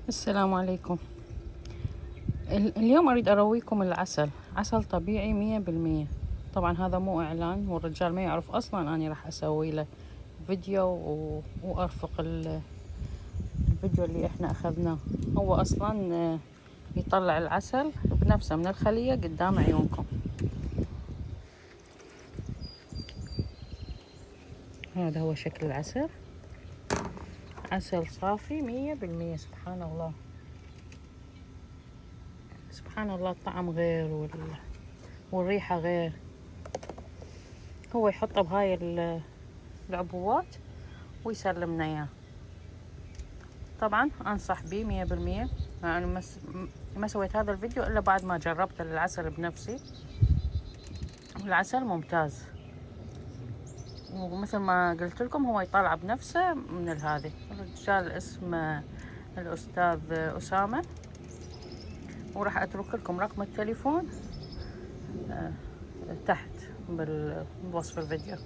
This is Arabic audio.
السلام عليكم. اليوم أريد أرويكم العسل، عسل طبيعي 100%. طبعا هذا مو إعلان، والرجال ما يعرف أصلا أني راح أسوي له فيديو وأرفق الفيديو اللي إحنا أخذناه. هو أصلا يطلع العسل بنفسه من الخلية قدام عيونكم. هذا هو شكل العسل، عسل صافي 100%. سبحان الله سبحان الله، الطعم غير والريحة غير. هو يحطه بهاي العبوات ويسلمنا اياه. طبعا انصح بيه 100%. يعني ما سويت هذا الفيديو الا بعد ما جربت العسل بنفسي. العسل ممتاز، ومثل ما قلت لكم هو يطلع بنفسه من هذه. الرجال اسمه الاستاذ اسامة، وراح اترك لكم رقم التليفون تحت بالوصف الفيديو.